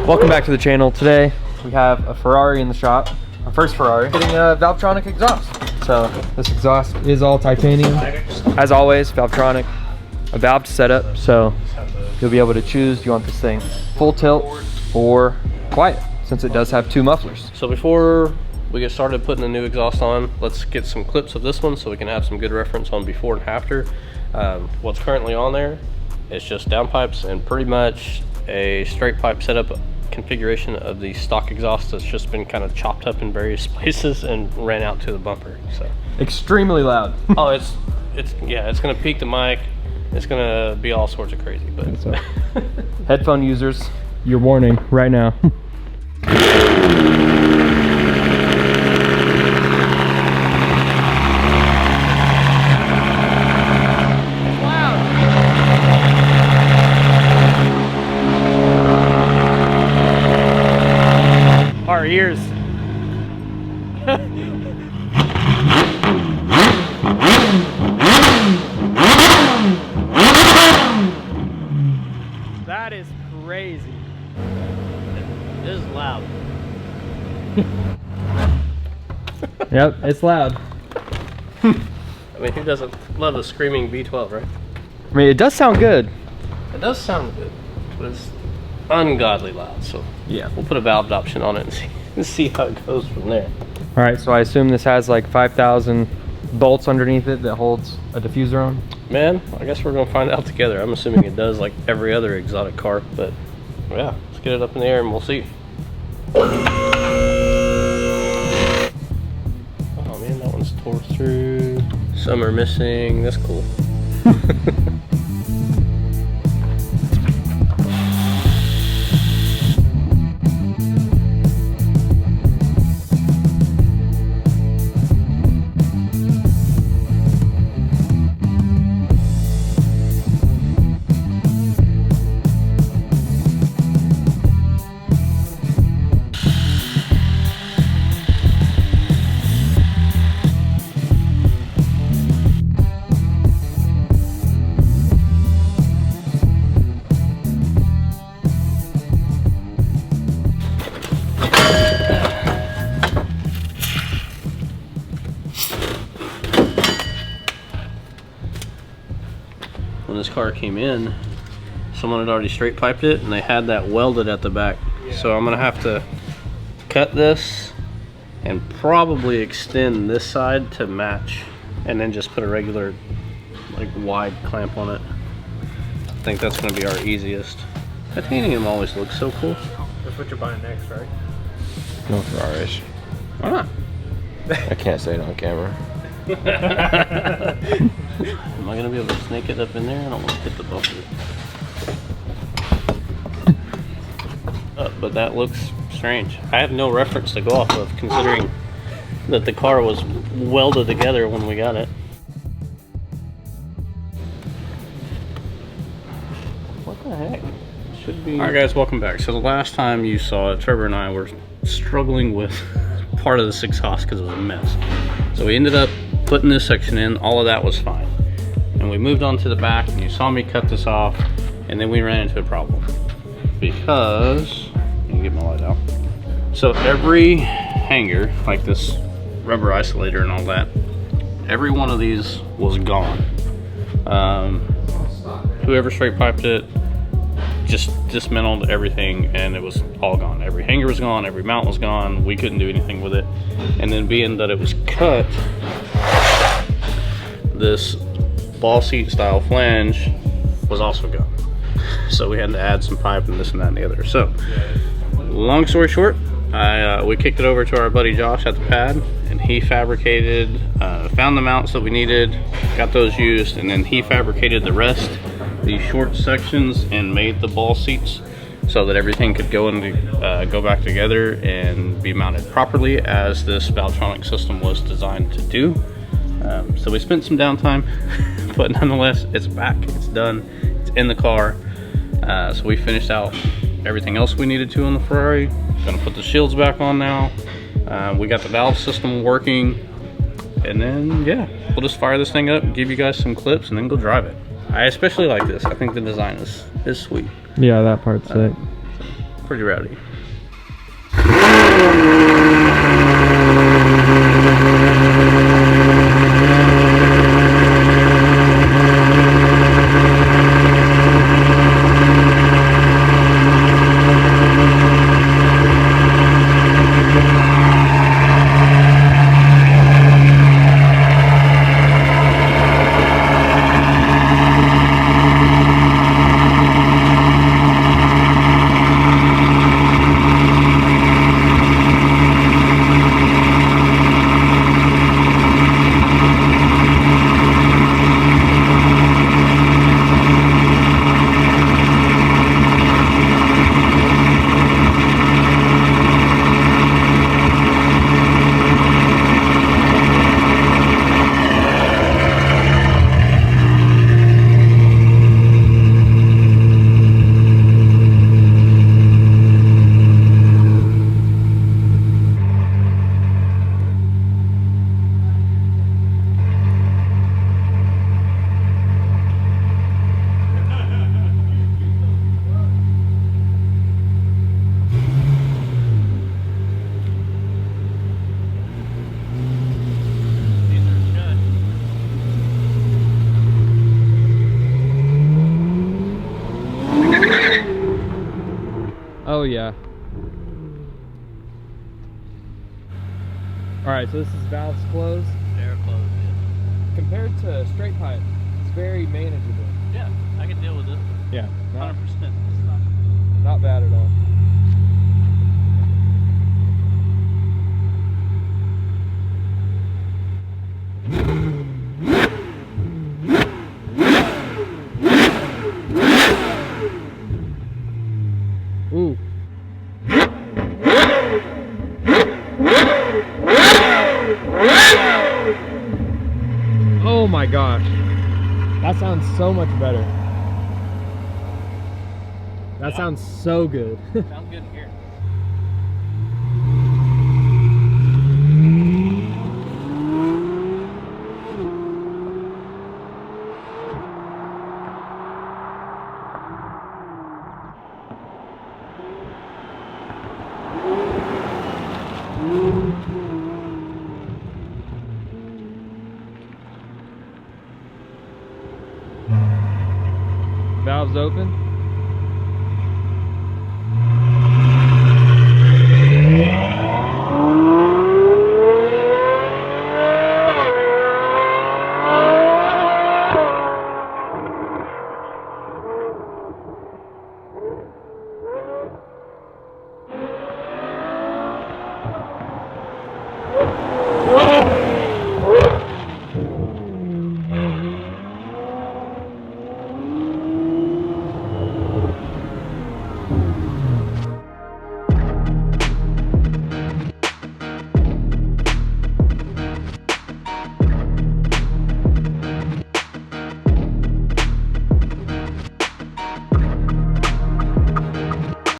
Welcome back to the channel. Today we have a Ferrari in the shop. Our first Ferrari. Getting a Valvetronic exhaust. So this exhaust is all titanium. As always, Valvetronic, a valved setup. So you'll be able to choose, do you want this thing full tilt or quiet, since it does have two mufflers. So before we get started putting the new exhaust on, let's get some clips of this one so we can have some good reference on before and after. What's currently on there is just downpipes and pretty much a straight pipe setup configuration of the stock exhaust that's just been kind of chopped up in various places and ran out to the bumper. So extremely loud. Oh, it's gonna peak the mic. It's gonna be all sorts of crazy, but headphone users, your warning right now. Our ears. That is crazy. It is loud. Yep, it's loud. I mean, who doesn't love a screaming V12, right? I mean, it does sound good. It does sound good, but it's ungodly loud. So yeah, we'll put a valved option on it and see how it goes from there. All right, so I assume this has like 5,000 bolts underneath it that holds a diffuser on? Man, I guess we're gonna find out together. I'm assuming it does, like every other exotic car, but yeah, let's get it up in the air and we'll see. Oh man, that one's tore through. Some are missing. That's cool. When this car came in, someone had already straight piped it and they had that welded at the back. So I'm gonna have to cut this and probably extend this side to match, and then just put a regular like wide clamp on it. I think that's gonna be our easiest. Titanium always looks so cool. That's what you're buying next, right? No Ferraris. Why not? I can't say it on camera. Am I gonna be able to snake it up in there? I don't want to hit the bumper. But that looks strange. I have no reference to go off of, considering that the car was welded together when we got it. What the heck? Should be. Alright guys, welcome back. So the last time you saw it, Trevor and I were struggling with part of this exhaust because it was a mess. So we ended up putting this section in. All of that was fine. And we moved on to the back, and you saw me cut this off, and then we ran into a problem. Because, let me get my light out. So every hanger, like this rubber isolator and all that, every one of these was gone. Whoever straight piped it just dismantled everything, and it was all gone. Every hanger was gone, every mount was gone. We couldn't do anything with it. And then being that it was cut, this ball seat style flange was also gone. So we had to add some pipe and this and that and the other. So long story short, we kicked it over to our buddy Josh at the pad, and he fabricated, found the mounts that we needed, got those used, and then he fabricated the rest, the short sections, and made the ball seats so that everything could go back together and be mounted properly as this Valvetronic system was designed to do. So we spent some downtime, but nonetheless, it's back, it's done, it's in the car. So we finished out everything else we needed to on the Ferrari. Gonna put the shields back on now. We got the valve system working, and then yeah, we'll just fire this thing up, give you guys some clips, and then go drive it. I especially like this. I think the design is sweet. Yeah, that part's sick. pretty rowdy. Oh yeah. Alright, so this is valves closed. They're closed, yeah. Compared to straight pipe, it's very manageable. Yeah, I can deal with it. Yeah. 100%. Not bad at all. Ooh. Oh my gosh. That sounds so much better. That sounds so good. Sounds good in here. Valves open.